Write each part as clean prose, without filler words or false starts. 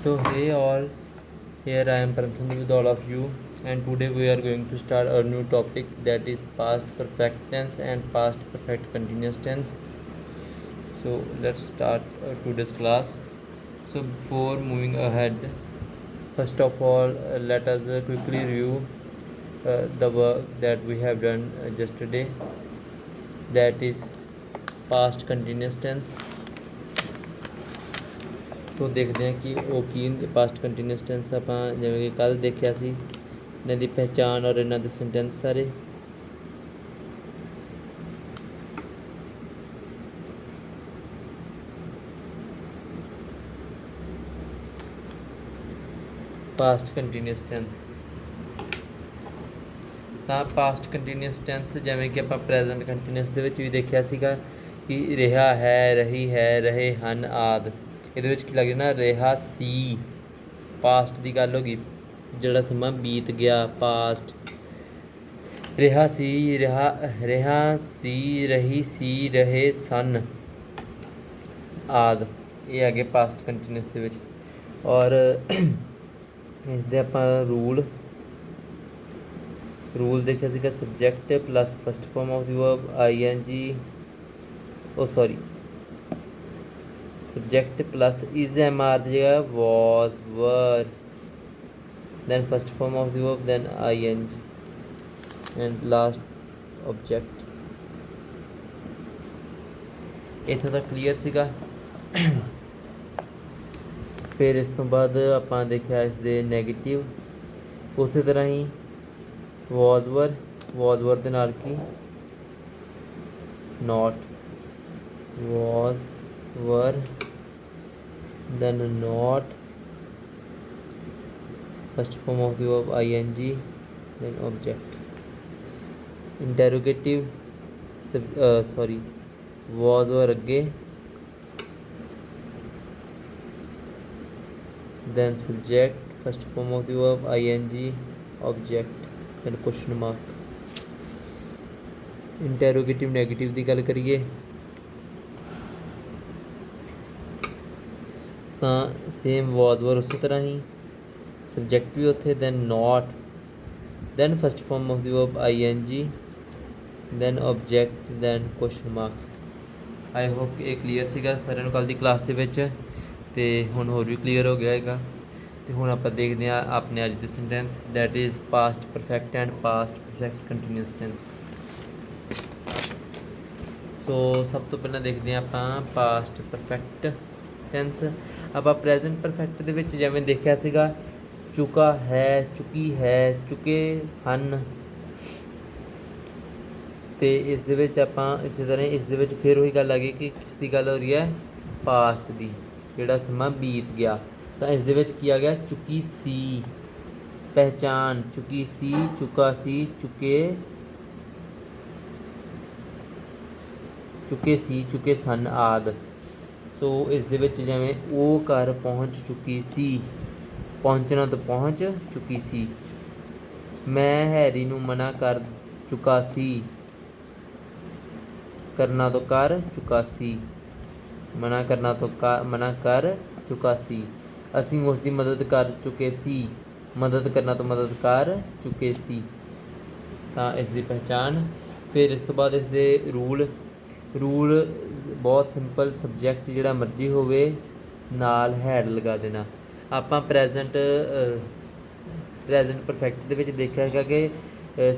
So hey all, here I am Paramchandra with all of you, and today we are going to start a new topic, that is past perfect tense and past perfect continuous tense. So let's start today's class. So before moving ahead, first of all let us quickly review the work that we have done yesterday, that is past continuous tense. ਸੋ ਦੇਖਦੇ ਹਾਂ ਕਿ ਉਹ ਕੀ past continuous tens ਆਪਾਂ ਜਿਵੇਂ ਕਿ ਕੱਲ੍ਹ ਦੇਖਿਆ ਸੀ, ਇਹਨਾਂ ਦੀ ਪਹਿਚਾਣ ਔਰ ਇਹਨਾਂ ਦੇ ਸੈਂਟੈਂਸ ਸਾਰੇ। ਪਾਸਟ ਕੰਟੀਨਿਊਸ ਟੈਂਸ, ਤਾਂ ਪਾਸਟ ਕੰਟੀਨਿਊਸ ਟੈਂਸ ਜਿਵੇਂ ਕਿ ਆਪਾਂ ਪ੍ਰੈਜ਼ੈਂਟ ਕੰਟੀਨਿਊਸ ਦੇ ਵਿੱਚ ਵੀ ਦੇਖਿਆ ਸੀਗਾ ਕਿ ਰਿਹਾ ਹੈ, ਰਹੀ ਹੈ, ਰਹੇ ਹਨ ਆਦਿ। ਇਹਦੇ ਵਿੱਚ ਕੀ ਲੱਗ ਜਾਣਾ, ਰਿਹਾ ਸੀ, ਪਾਸਟ ਦੀ ਗੱਲ ਹੋ ਗਈ, ਜਿਹੜਾ ਸਮਾਂ ਬੀਤ ਗਿਆ, ਪਾਸਟ। ਰਿਹਾ ਸੀ, ਰਿਹਾ ਸੀ, ਰਹੀ ਸੀ, ਰਹੇ ਸਨ ਆਦਿ, ਇਹ ਹੈਗੇ ਪਾਸਟ ਕੰਟੀਨਿਊਸ ਦੇ ਵਿੱਚ। ਔਰ ਇਸ ਦੇ ਆਪਾਂ ਰੂਲ ਦੇਖਿਆ ਸੀਗਾ, subject plus first farm of the verb ING, subject plus is MR ਦੀ ਜਗ੍ਹਾ was, were, then first form of the verb, then ING, and last object। ਇੱਥੋਂ ਤੱਕ ਕਲੀਅਰ ਸੀਗਾ। ਫਿਰ ਇਸ ਤੋਂ ਬਾਅਦ ਆਪਾਂ ਦੇਖਿਆ ਇਸ ਦੇ ਨੈਗੇਟਿਵ, ਉਸੇ ਤਰ੍ਹਾਂ ਹੀ was were ਦੇ ਨਾਲ ਕੀ not, was were, then not, first form of the verb ING, then object। interrogative was were ਅੱਗੇ, then subject, first form of the verb ING, object, then question mark। interrogative negative ਦੀ ਗੱਲ ਕਰੀਏ ਤਾਂ same was were ਉਸੇ ਤਰ੍ਹਾਂ ਹੀ, subject ਵੀ ਉੱਥੇ, then not, then first form of the verb ING, then object, then question mark। I hope ਇਹ clear ਸੀਗਾ ਸਾਰਿਆਂ ਨੂੰ ਕੱਲ੍ਹ ਦੀ ਕਲਾਸ ਦੇ ਵਿੱਚ, ਅਤੇ ਹੁਣ ਹੋਰ ਵੀ ਕਲੀਅਰ ਹੋ ਗਿਆ ਹੈਗਾ। ਅਤੇ ਹੁਣ ਆਪਾਂ ਦੇਖਦੇ ਹਾਂ ਆਪਣੇ ਅੱਜ ਦੇ sentence, that is past perfect and past perfect continuous tense. So ਸਭ ਤੋਂ ਪਹਿਲਾਂ ਦੇਖਦੇ ਹਾਂ ਆਪਾਂ ਪਾਸਟ ਪਰਫੈਕਟ ਟੈਂਸ। ਆਪਾਂ ਪ੍ਰੈਜ਼ੈਂਟ ਪਰਫੈਕਟ ਦੇ ਵਿੱਚ ਜਿਵੇਂ ਦੇਖਿਆ ਸੀਗਾ, ਚੁੱਕਾ ਹੈ, ਚੁੱਕੀ ਹੈ, ਚੁੱਕੇ ਹਨ, ਅਤੇ ਇਸ ਦੇ ਵਿੱਚ ਆਪਾਂ ਇਸੇ ਤਰ੍ਹਾਂ ਇਸ ਦੇ ਵਿੱਚ ਫਿਰ ਉਹੀ ਗੱਲ ਆ ਗਈ ਕਿ ਕਿਸ ਦੀ ਗੱਲ ਹੋ ਰਹੀ ਹੈ, ਪਾਸਟ ਦੀ, ਜਿਹੜਾ ਸਮਾਂ ਬੀਤ ਗਿਆ। ਤਾਂ ਇਸ ਦੇ ਵਿੱਚ ਕੀ ਆ ਗਿਆ, ਚੁੱਕੀ ਸੀ, ਪਹਿਚਾਣ, ਚੁੱਕੀ ਸੀ, ਚੁੱਕਾ ਸੀ, ਚੁੱਕੇ ਸੀ, ਚੁੱਕੇ ਸਨ ਆਦਿ। ਸੋ ਇਸ ਦੇ ਵਿੱਚ ਜਿਵੇਂ ਉਹ ਘਰ ਪਹੁੰਚ ਚੁੱਕੀ ਸੀ, ਪਹੁੰਚਣਾ ਤੋਂ ਪਹੁੰਚ ਚੁੱਕੀ ਸੀ। ਮੈਂ ਹੈਰੀ ਨੂੰ ਮਨਾ ਕਰ ਚੁੱਕਾ ਸੀ, ਕਰਨਾ ਤੋਂ ਕਰ ਚੁੱਕਾ ਸੀ, ਮਨਾ ਕਰਨਾ ਤੋਂ ਮਨਾ ਕਰ ਚੁੱਕਾ ਸੀ। ਅਸੀਂ ਉਸ ਦੀ ਮਦਦ ਕਰ ਚੁੱਕੇ ਸੀ, ਮਦਦ ਕਰਨਾ ਤੋਂ ਮਦਦ ਕਰ ਚੁੱਕੇ ਸੀ। ਤਾਂ ਇਸ ਦੀ ਪਹਿਚਾਣ। ਫਿਰ ਇਸ ਤੋਂ ਬਾਅਦ ਇਸ ਦੇ ਰੂਲ ਬਹੁਤ ਸਿੰਪਲ, ਸਬਜੈਕਟ ਜਿਹੜਾ ਮਰਜ਼ੀ ਹੋਵੇ, ਨਾਲ ਹੈਡ ਲਗਾ ਦੇਣਾ। ਆਪਾਂ ਪ੍ਰੈਜ਼ੈਂਟ ਪਰਫੈਕਟ ਦੇ ਵਿੱਚ ਦੇਖਿਆ ਹੈਗਾ ਕਿ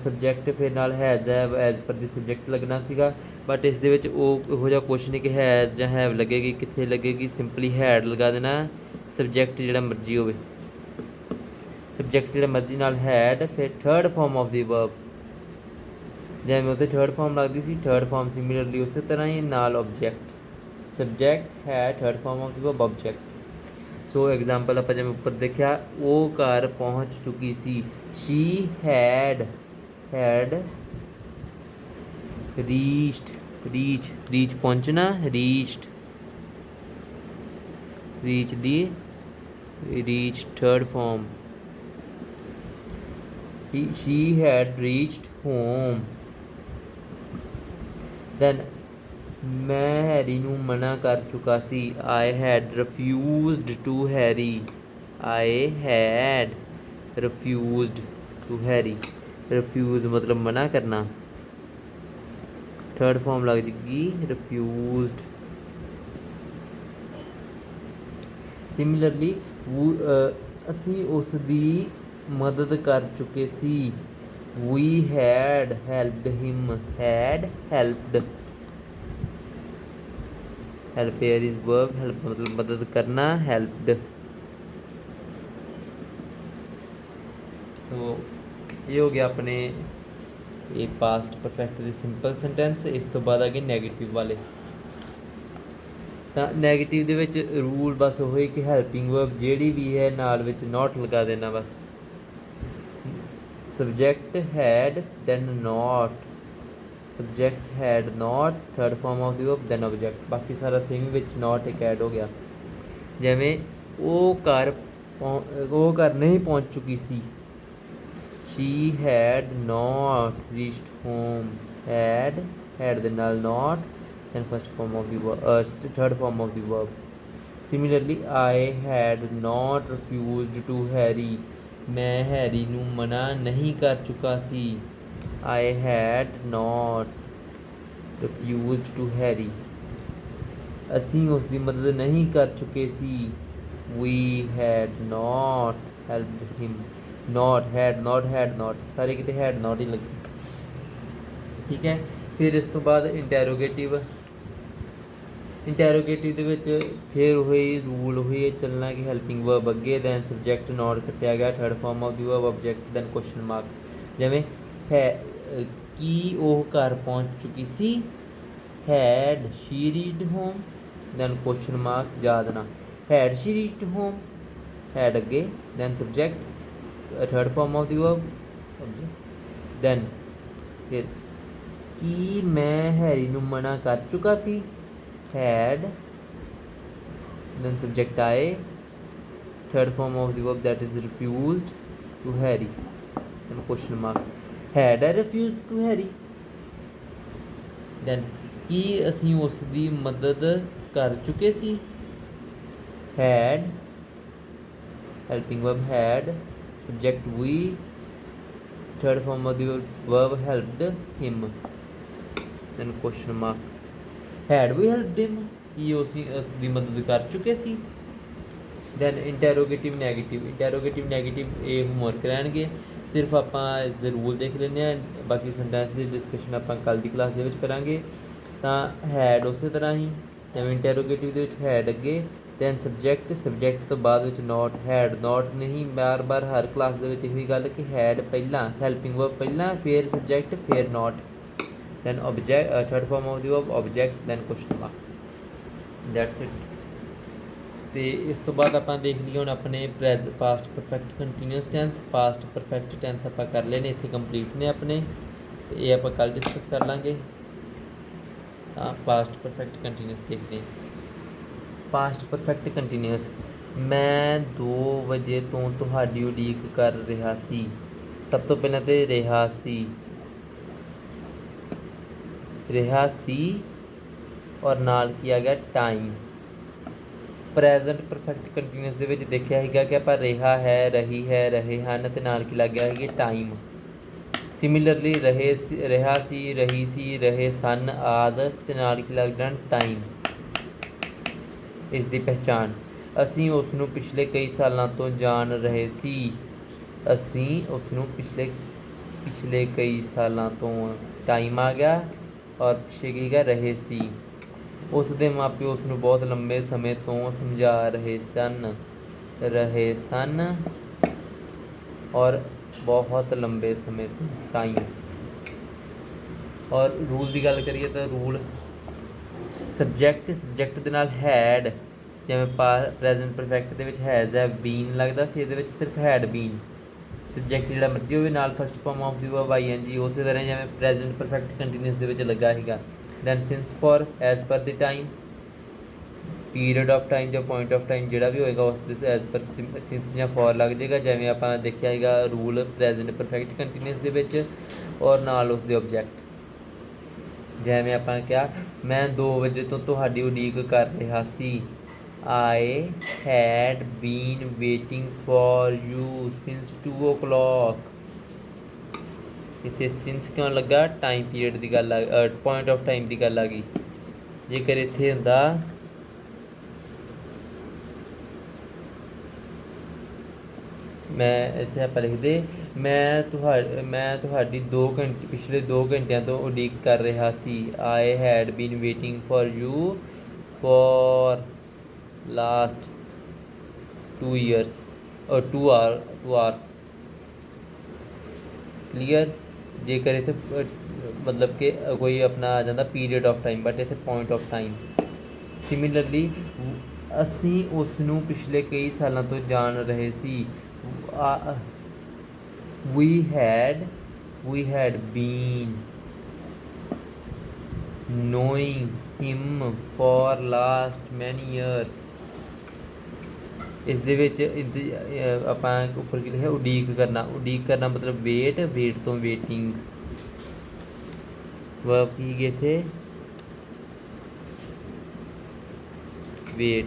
ਸਬਜੈਕਟ ਫਿਰ ਨਾਲ has as per the subject ਲੱਗਣਾ ਸੀਗਾ, ਬਟ ਇਸ ਦੇ ਵਿੱਚ ਉਹ ਇਹੋ ਜਿਹਾ ਕੁਛ ਨਹੀਂ ਕਿ ਹੈਜ਼ ਜਾਂ ਹੈਵ ਲੱਗੇਗੀ, ਕਿੱਥੇ ਲੱਗੇਗੀ, ਸਿੰਪਲੀ ਹੈਡ ਲਗਾ ਦੇਣਾ। ਸਬਜੈਕਟ ਜਿਹੜਾ ਮਰਜ਼ੀ ਹੋਵੇ, ਸਬਜੈਕਟ ਜਿਹੜਾ ਮਰਜ਼ੀ ਨਾਲ ਹੈਡ, ਫਿਰ third form of the verb, ਜਿਵੇਂ ਉੱਥੇ ਥਰਡ ਫਾਰਮ ਲੱਗਦੀ ਸੀ, ਥਰਡ ਫਾਰਮ ਸਿਮਿਲਰਲੀ ਉਸੇ ਤਰ੍ਹਾਂ ਹੀ ਨਾਲ ਆਬਜੈਕਟ, ਸਬਜੈਕਟ ਹੈ, third form of the verb object. So example ਆਪਾਂ ਜਿਵੇਂ ਉੱਪਰ ਦੇਖਿਆ, ਉਹ ਘਰ ਪਹੁੰਚ ਚੁੱਕੀ ਸੀ, ਸ਼ੀ ਹੈਡ ਰੀਚ ਪਹੁੰਚਣਾ, reach third farm, she had reached home। then ਮੈਂ ਹੈਰੀ ਨੂੰ ਮਨਾ ਕਰ ਚੁੱਕਾ ਸੀ, I had refused to Harry I had refused to Harry। refuse मतलब मना करना, थर्ड फॉर्म लग जाएगी refused। सिमिलरली ਅਸੀਂ ਉਸ ਦੀ ਮਦਦ ਕਰ ਚੁੱਕੇ ਸੀ। we had helped him। had helped। help here is verb। help मतलब मदद करना, helped। ਸੋ ਇਹ ਹੋ ਗਿਆ ਆਪਣੇ ਇਹ ਪਾਸਟ ਪਰਫੈਕਟ ਦੇ ਸਿੰਪਲ ਸੈਂਟੈਂਸ। ਇਸ ਤੋਂ ਬਾਅਦ ਆ ਗਏ ਨੈਗੇਟਿਵ ਵਾਲੇ। ਤਾਂ ਨੈਗੇਟਿਵ ਦੇ ਵਿੱਚ ਰੂਲ ਬਸ ਉਹੀ ਕਿ ਹੈਲਪਿੰਗ ਵਰਬ ਜਿਹੜੀ ਵੀ ਹੈ ਨਾਲ ਵਿੱਚ ਨੋਟ ਲਗਾ ਦੇਣਾ ਬਸ। Subject had then not, subject had not, third form of the verb then object. ਬਾਕੀ ਸਾਰਾ ਸੇਮ ਵਿੱਚ ਨੋਟ ਇੱਕ ਐਡ ਹੋ ਗਿਆ। ਜਿਵੇਂ ਉਹ ਘਰ ਨਹੀਂ ਪਹੁੰਚ ਚੁੱਕੀ ਸੀ। she had not reached home। had ਦੇ ਨਾਲ not then first form of the verb, third form of the verb। similarly I had not refused to Harry। ਮੈਂ ਹੈਰੀ ਨੂੰ ਮਨਾ ਨਹੀਂ ਕਰ ਚੁੱਕਾ ਸੀ। I had not refused to Harry। ਅਸੀਂ ਉਸ ਦੀ ਮਦਦ ਨਹੀਂ ਕਰ ਚੁੱਕੇ ਸੀ। we had not helped him। not had not ਸਾਰੇ ਕਿਤੇ had not ਹੀ ਲੱਗੇ। ਠੀਕ ਹੈ। ਫਿਰ ਇਸ ਤੋਂ ਬਾਅਦ ਇੰਟੈਰੋਗੇਟਿਵ। ਇੰਟੈਰੋਗੇਟਿਵ ਦੇ ਵਿੱਚ ਫਿਰ ਉਹੀ ਰੂਲ ਉਹੀ ਚੱਲਣਾ ਕਿ ਹੈਲਪਿੰਗ ਵਰਬ ਅੱਗੇ ਦੈਨ ਸਬਜੈਕਟ ਨੋਟ ਕੱਟਿਆ ਗਿਆ, third form of the verb object then question mark. ਜਿਵੇਂ ਹੈ ਕੀ ਉਹ ਘਰ ਪਹੁੰਚ ਚੁੱਕੀ ਸੀ। had she reached home then question mark ਯਾਦ ਨਾ। had she reached home, had ਅੱਗੇ then subject, third form of the verb subject then ਫਿਰ ਕੀ ਮੈਂ ਹੈਰੀ ਨੂੰ ਮਨਾ ਕਰ ਚੁੱਕਾ ਸੀ। had then subject I, third form of the verb that is refused to Harry then question mark। had I refused to Harry then ਕੀ ਅਸੀਂ ਉਸ ਦੀ ਮਦਦ ਕਰ ਚੁੱਕੇ ਸੀ। had helping verb had, subject we, third form of the verb helped him then question mark। had we helped him ਕੀ ਅਸੀਂ ਉਸ ਦੀ ਮਦਦ ਕਰ ਚੁੱਕੇ ਸੀ। Then interrogative negative. Interrogative negative ਇਹ ਹੋਮਵਰਕ ਰਹਿਣਗੇ। ਸਿਰਫ ਆਪਾਂ ਇਸ ਦੇ ਰੂਲ ਦੇਖ ਲੈਂਦੇ ਹਾਂ, ਬਾਕੀ ਸੈਂਟੈਂਸ ਦੀ ਡਿਸਕਸ਼ਨ ਆਪਾਂ ਕੱਲ੍ਹ ਦੀ ਕਲਾਸ ਦੇ ਵਿੱਚ ਕਰਾਂਗੇ। ਤਾਂ ਹੈਡ ਉਸੇ ਤਰ੍ਹਾਂ ਹੀ ਜਿਵੇਂ ਇੰਟੈਰੋਗੇਟਿਵ ਦੇ ਵਿੱਚ ਹੈਡ ਅੱਗੇ ਦੈਨ ਸਬਜੈਕਟ, ਸਬਜੈਕਟ ਤੋਂ ਬਾਅਦ ਵਿੱਚ ਨੋਟ। ਹੈਡ ਨੋਟ ਨਹੀਂ, ਬਾਰ ਬਾਰ ਹਰ ਕਲਾਸ ਦੇ ਵਿੱਚ ਇਹੀ ਗੱਲ ਕਿ ਹੈਡ ਪਹਿਲਾਂ, ਹੈਲਪਿੰਗ ਵਰਬ ਪਹਿਲਾਂ, ਫਿਰ ਸਬਜੈਕਟ, ਫਿਰ note then object, third form of the verb object then question mark। that's it। ਤੇ ਇਸ ਤੋਂ ਬਾਅਦ ਆਪਾਂ ਦੇਖ ਲਈਏ ਹੁਣ ਆਪਣੇ past perfect continuous tense. Past perfect tense ਆਪਾਂ ਕਰ ਲਏ ਨੇ, ਇੱਥੇ ਕੰਪਲੀਟ ਨੇ ਆਪਣੇ, ਤੇ ਇਹ ਆਪਾਂ ਕੱਲ੍ਹ ਡਿਸਕਸ ਕਰ ਲਾਂਗੇ। ਤਾਂ ਪਾਸਟ ਪਰਫੈਕਟ ਕੰਟੀਨਿਊਸ ਦੇਖਦੇ ਹਾਂ। Past perfect continuous. ਮੈਂ 2 ਵਜੇ ਤੋਂ ਤੁਹਾਡੀ ਉਡੀਕ ਕਰ ਰਿਹਾ ਸੀ। ਸਭ ਤੋਂ ਪਹਿਲਾਂ ਤੇ ਰਿਹਾ ਸੀ ਔਰ ਨਾਲ ਕੀ ਆ ਗਿਆ ਟਾਈਮ। ਪ੍ਰੈਜ਼ੈਂਟ ਪਰਫੈਕਟ ਕੰਟੀਨਿਊਸ ਦੇ ਵਿੱਚ ਦੇਖਿਆ ਸੀਗਾ ਕਿ ਆਪਾਂ ਰਿਹਾ ਹੈ, ਰਹੀ ਹੈ, ਰਹੇ ਹਨ ਅਤੇ ਨਾਲ ਕੀ ਲੱਗ ਗਿਆ ਸੀ ਟਾਈਮ। ਸਿਮਿਲਰਲੀ ਰਿਹਾ ਸੀ, ਰਹੀ ਸੀ, ਰਹੇ ਸਨ ਆਦਿ ਅਤੇ ਨਾਲ ਕੀ ਲੱਗ ਜਾਣਾ ਟਾਈਮ। ਇਸ ਦੀ ਪਹਿਚਾਣ। ਅਸੀਂ ਉਸ ਨੂੰ ਪਿਛਲੇ ਕਈ ਸਾਲਾਂ ਤੋਂ ਜਾਣ ਰਹੇ ਸੀ। ਅਸੀਂ ਉਸ ਨੂੰ ਪਿਛਲੇ ਕਈ ਸਾਲਾਂ ਤੋਂ ਟਾਈਮ ਆ ਗਿਆ ਔਰ ਪਿੱਛੇ ਕੀ ਗਾ ਰਹੇ ਸੀ। ਉਸ ਦੇ ਮਾਪਿਓ ਉਸ ਨੂੰ ਬਹੁਤ ਲੰਬੇ ਸਮੇਂ ਤੋਂ ਸਮਝਾ ਰਹੇ ਸਨ ਔਰ ਬਹੁਤ ਲੰਬੇ ਸਮੇਂ ਤੋਂ ਟਾਈਮ। ਔਰ ਰੂਲ ਦੀ ਗੱਲ ਕਰੀਏ ਤਾਂ ਰੂਲ ਸਬਜੈਕਟ ਦੇ ਨਾਲ ਹੈਡ, ਜਿਵੇਂ ਪ੍ਰੈਜ਼ੈਂਟ ਪਰਫੈਕਟ ਦੇ ਵਿੱਚ ਹੈਜ਼ ਹੈ ਬੀਨ ਲੱਗਦਾ ਸੀ, ਇਹਦੇ ਵਿੱਚ ਸਿਰਫ ਹੈਡ ਬੀਨ। ਸਬਜੈਕਟ ਜਿਹੜਾ ਮਰਜ਼ੀ ਹੋਵੇ ਨਾਲ first farm of the verb ING, ਉਸੇ ਤਰ੍ਹਾਂ ਜਿਵੇਂ ਪ੍ਰੈਜ਼ੈਂਟ ਪਰਫੈਕਟ ਕੰਟੀਨਿਊਸ ਦੇ ਵਿੱਚ ਲੱਗਾ ਸੀਗਾ। Then since for as per the time, period of time ਜਾਂ ਪੁਆਇੰਟ ਆਫ ਟਾਈਮ ਜਿਹੜਾ ਵੀ ਹੋਏਗਾ ਉਸ ਦੇ ਐਜ਼ ਪਰ ਸਿੰਸ ਜਾਂ ਫॉर ਲੱਗ ਜਾਏਗਾ। ਜਿਵੇਂ ਆਪਾਂ ਦੇਖਿਆ ਸੀਗਾ ਰੂਲ ਪ੍ਰੈਜ਼ੈਂਟ ਪਰਫੈਕਟ ਕੰਟੀਨਿਊਸ ਦੇ ਵਿੱਚ ਔਰ ਨਾਲ ਉਸ ਦੇ ਆਬਜੈਕਟ। ਜਿਵੇਂ ਆਪਾਂ ਕਿਹਾ ਮੈਂ 2 ਵਜੇ ਤੋਂ ਤੁਹਾਡੀ ਉਡੀਕ ਕਰ ਰਿਹਾ ਸੀ। I had been waiting for you since 2 o'clock। ਇੱਥੇ since ਕਿਉਂ ਲੱਗਾ? ਟਾਈਮ ਪੀਰੀਅਡ ਦੀ ਗੱਲ ਆ, ਪੁਆਇੰਟ ਆਫ ਟਾਈਮ ਦੀ ਗੱਲ ਆ ਗਈ। ਜੇਕਰ ਇੱਥੇ ਹੁੰਦਾ ਮੈਂ ਇੱਥੇ ਆਪਾਂ ਲਿਖਦੇ ਮੈਂ ਤੁਹਾਡੀ 2 ਘੰਟੇ ਪਿਛਲੇ 2 ਘੰਟਿਆਂ ਤੋਂ ਉਡੀਕ ਕਰ ਰਿਹਾ ਸੀ। I had been waiting for you for last 2 years ਔਰ 2 hours। ਕਲੀਅਰ। ਜੇਕਰ ਇੱਥੇ ਮਤਲਬ ਕਿ ਕੋਈ ਆਪਣਾ ਆ ਜਾਂਦਾ ਪੀਰੀਅਡ ਆਫ ਟਾਈਮ, ਬਟ ਇੱਥੇ ਪੁਆਇੰਟ ਆਫ ਟਾਈਮ। ਸਿਮਿਲਰਲੀ ਅਸੀਂ ਉਸ ਨੂੰ ਪਿਛਲੇ ਕਈ ਸਾਲਾਂ ਤੋਂ ਜਾਣ ਰਹੇ ਸੀ। we had been knowing him for last many years। ਇਸ ਦੇ ਵਿੱਚ ਆਪਾਂ ਉੱਪਰ ਕੀ ਲਿਖਿਆ? ਉਡੀਕ ਕਰਨਾ ਮਤਲਬ ਵੇਟ ਤੋਂ ਵੇਟਿੰਗ। ਵਰਬ ਕੀ ਗਏ ਇੱਥੇ? ਵੇਟ।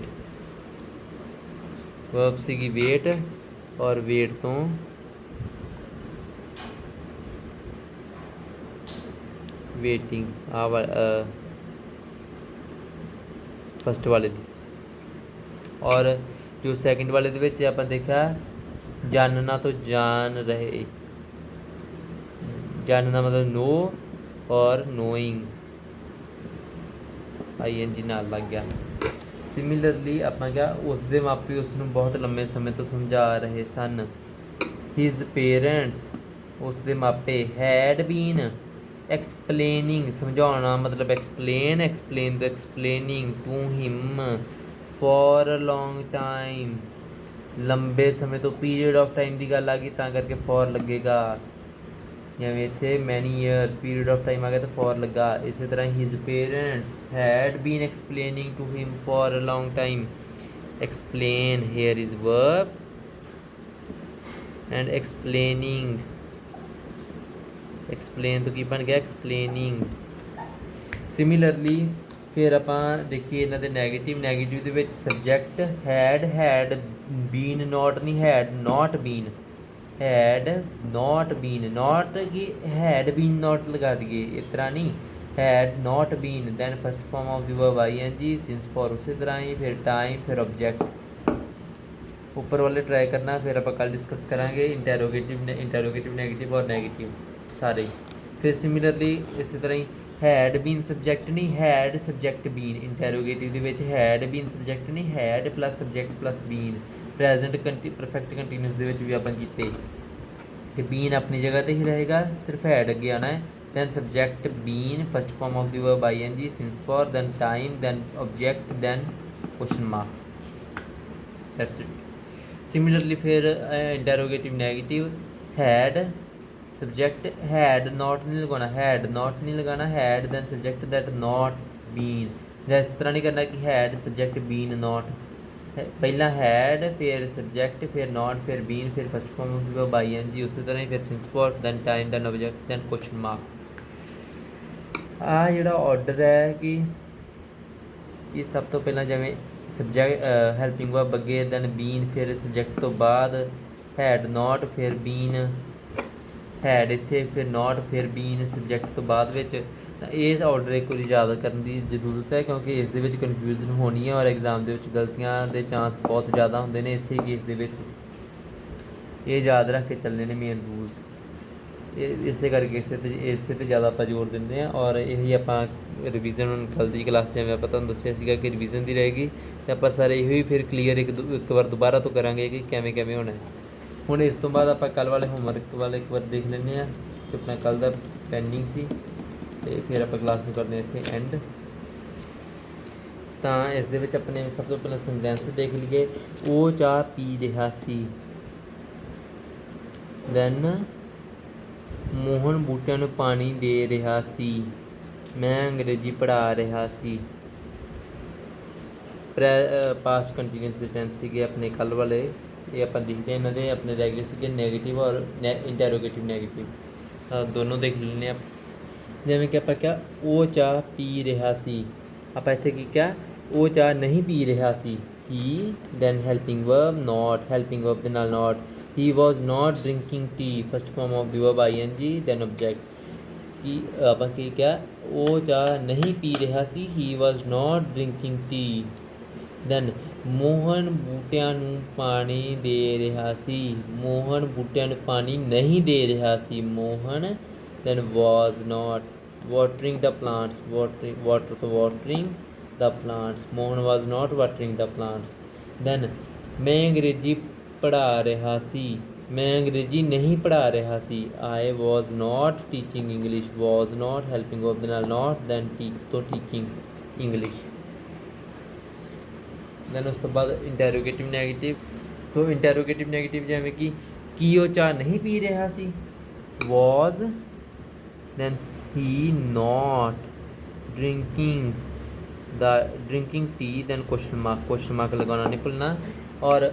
ਵਰਬ ਸੀਗੀ ਵੇਟ ਔਰ ਵੇਟ ਤੋਂ ਵੇਟਿੰਗ ਫਸਟ ਵਾਲੇ ਦੀ। ਔਰ ਜੋ ਸੈਕਿੰਡ ਵਾਲੇ ਦੇ ਵਿੱਚ ਆਪਾਂ ਦੇਖਿਆ ਜਾਣਨਾ ਤੋਂ ਜਾਣ ਰਹੇ। ਜਾਣਨਾ ਮਤਲਬ ਨੋ ਔਰ ਨੋਇੰਗ ING ਨਾਲ ਲੱਗ ਗਿਆ। ਸਿਮਿਲਰਲੀ ਆਪਾਂ ਕਿਹਾ ਉਸ ਦੇ ਮਾਪੇ ਉਸ ਨੂੰ ਬਹੁਤ ਲੰਮੇ ਸਮੇਂ ਤੋਂ ਸਮਝਾ ਰਹੇ ਸਨ। ਹਿਜ਼ ਪੇਰੈਂਟਸ ਉਸ ਦੇ ਮਾਪੇ ਹੈਡ ਬੀਨ ਐਕਸਪਲੇਨਿੰਗ ਸਮਝਾਉਣਾ ਮਤਲਬ ਐਕਸਪਲੇਨ ਤੋਂ explaining to him for a long time ਲੰਬੇ ਸਮੇਂ ਤੋਂ। ਪੀਰੀਅਡ ਆਫ ਟਾਈਮ ਦੀ ਗੱਲ ਆ ਗਈ ਤਾਂ ਕਰਕੇ ਫॉर ਲੱਗੇਗਾ। ਜਿਵੇਂ ਇੱਥੇ ਮੈਨੀ ਈਅਰ ਪੀਰੀਅਡ ਆਫ ਟਾਈਮ ਆ ਗਿਆ ਤਾਂ ਫॉर ਲੱਗਾ। ਇਸੇ ਤਰ੍ਹਾਂ his parents had been explaining to him for a long time. Explain here is verb and explaining explain ਤੋਂ ਕੀ ਬਣ ਗਿਆ? ਐਕਸਪਲੇਨਿੰਗ। ਸਿਮਿਲਰਲੀ ਫਿਰ ਆਪਾਂ ਦੇਖੀਏ ਇਹਨਾਂ ਦੇ ਨੈਗੇਟਿਵ ਦੇ ਵਿੱਚ ਸਬਜੈਕਟ ਹੈਡ ਬੀਨ ਨੋਟ ਨਹੀਂ ਹੈਡ ਨੋਟ ਬੀਨ ਨੋਟ ਕਿ ਹੈਡ ਬੀਨ ਨੋਟ ਲਗਾ ਦਈਏ ਇਸ ਤਰ੍ਹਾਂ ਨਹੀਂ। Had not been then first form of the verb ING since for उसी तरह ही फिर टाइम फिर ऑब्जेक्ट ऊपर वाले ट्राई करना फिर आप कल डिस्कस करांगे इंटरोगेटिव नेगेटिव और नेगेटिव सारे। फिर सिमिलरली इसी तरह ही हैड बीन सब्जैक्ट नहीं हैड सब्जैक्ट बीन इंटरोगेटिव दे विच हैड बीन सब्जैक्ट नहीं had plus subject plus been. Present perfect continuous दे विच भी आपां कीते कि बीन अपनी जगह ते ही रहेगा सिर्फ हैड अगे आना है। then subject been first form of the verb ING since for then time then object then question mark that's it। similarly फिर interrogative negative had subject had not नहीं लगाना had then subject that not been। जैसे इस तरह नहीं करना कि had subject been not पहला हैड फिर सब्जैक्ट फिर नॉट फिर बीन फिर first form of verb ING उसी तरह ही फिर since for then time then object then question mark. आ जिहड़ा ऑर्डर है कि सब तो पहला जिवें सब्जैक्ट हैल्पिंग वर्ब अगे दैन बीन फिर सब्जैक्ट तो बाद हैड नॉट फिर बीन हैड इत्थे फिर नॉट फिर बीन सब्जैक्ट तो बाद विच। इस ऑर्डर एक बार याद करने की जरूरत है क्योंकि इस दे विच कन्फ्यूजन होनी है और एग्जाम दे विच गलतियां दे चांस बहुत ज़्यादा होंदे ने। इसे केस दे विच ये याद रख के चलने ने मेन रूल्स इसे करके इसे तो ज़्यादा आप जोर देंगे हैं और यही आप रिविजन हम कल की क्लास जिवें आप तुहानूं दस्सिया सीगा कि रिविजन की रहेगी तो आप सारे यही फिर क्लीयर एक बार दोबारा तो करांगे कि किवें होना है। हुण इस तो बाद आप कल वाले होमवर्क वाले एक बार देख लैंदे हैं कि अपना कल का पेंडिंग सी ते फिर आप क्लास में करते हैं इत्थे एंड। तो इस दे विच अपने सब तो पहले सेंटेंस देख लीए वो चाह पी रहा सी दैन मोहन बूटिਆਂ ਨੂੰ पानी दे रहा सी मैं अंग्रेजी पढ़ा रहा सी। पास्ट कंटीन्यूअस दे टेंस सीगे अपने कल वाले ये आप देखते हैं इन्होंने अपने रेगुलर सीगे नैगेटिव और इंटरोगेटिव नैगेटिव दोनों देख लेने आप। जिवें कि आप क्या वो चाह पी रहा सी आप इत्थे की क्या वो चाह नहीं पी रहा सी he, then helping verb not, helping verb ਦੇ ਨਾਲ not, he was not drinking tea, first form of the verb ing, then object ਕਿ ਆਪਾਂ ਕੀ ਕਿਹਾ, ਉਹ ਚਾਹ ਨਹੀਂ ਪੀ ਰਿਹਾ ਸੀ, he was not drinking tea। Then Mohan ਬੂਟਿਆਂ ਨੂੰ ਪਾਣੀ ਦੇ ਰਿਹਾ ਸੀ, ਮੋਹਨ ਬੂਟਿਆਂ ਨੂੰ ਪਾਣੀ ਨਹੀਂ ਦੇ ਰਿਹਾ ਸੀ, Mohan then was not watering the plants, water ਤੋਂ watering the plants, Mohan was not watering the plants। Then ਮੈਂ ਅੰਗਰੇਜ਼ੀ ਪੜ੍ਹਾ ਰਿਹਾ ਸੀ, ਮੈਂ ਅੰਗਰੇਜ਼ੀ ਨਹੀਂ ਪੜ੍ਹਾ ਰਿਹਾ ਸੀ, I was not teaching English, was not helping verb ਦੇ ਨਾਲ not, then teach ਤੋਂ teaching English। ਦੈਨ ਉਸ ਤੋਂ ਬਾਅਦ ਇੰਟੈਰੋਗੇਟਿਵ ਨੈਗੇਟਿਵ। ਸੋ ਇੰਟੈਰੋਗੇਟਿਵ ਨੈਗੇਟਿਵ ਜਿਵੇਂ ਕਿ ਕੀ ਉਹ ਚਾਹ ਨਹੀਂ ਪੀ ਰਿਹਾ ਸੀ, was, then he not drinking tea, then question mark ਲਗਾਉਣਾ ਨਹੀਂ ਭੁੱਲਣਾ। ਔਰ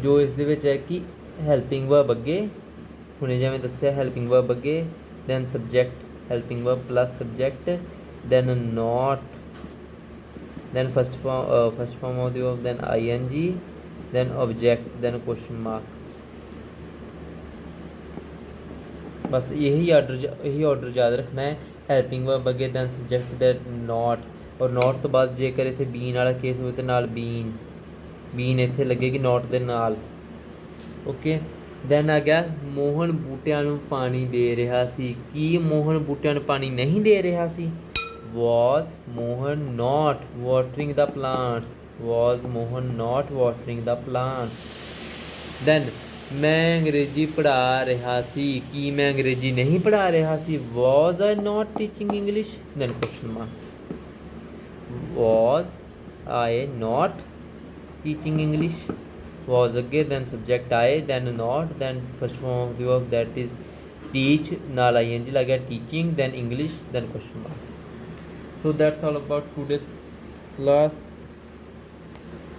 ਜੋ ਇਸ ਦੇ ਵਿੱਚ ਹੈ ਕਿ ਹੈਲਪਿੰਗ ਵਰਬ ਅੱਗੇ, ਹੁਣੇ ਜਿਵੇਂ ਦੱਸਿਆ ਹੈਲਪਿੰਗ ਵਰਬ ਅੱਗੇ, then subject helping verb plus subject, then not, then first form of the verb, then ing, then object, then question mark। बस यही ऑर्डर याद रखना है। हेल्पिंग वर्ब अगे, दैन सब्जैक्ट, दैन नॉट, और नॉट तो बाद जेकर इत्थे बीन वाला केस होवे तो नाल बीन इत्थे लगेगी नॉट दे नाल। ओके, दैन आ गया मोहन बूटियां नूं पानी दे रहा सी, की मोहन बूटियां नूं पानी नहीं दे रहा सी, was Mohan not watering the plants, was Mohan not watering the plants। then मैं अंग्रेजी पढ़ा रहा सी, कि मैं अंग्रेजी नहीं पढ़ा रहा सी, was I not teaching English, then question mark, was I not teaching English, was अगे, then subject I, then not, then first form of the verb that is teach, नाल ing लग गया teaching, then English, then question mark। So that's all about today's class।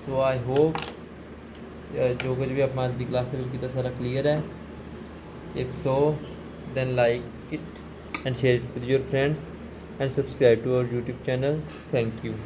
So I hope जो कुछ भी अपना आज की क्लास में किया सारा क्लियर है। If so, then like it and share it with your friends and subscribe to our YouTube channel। Thank you।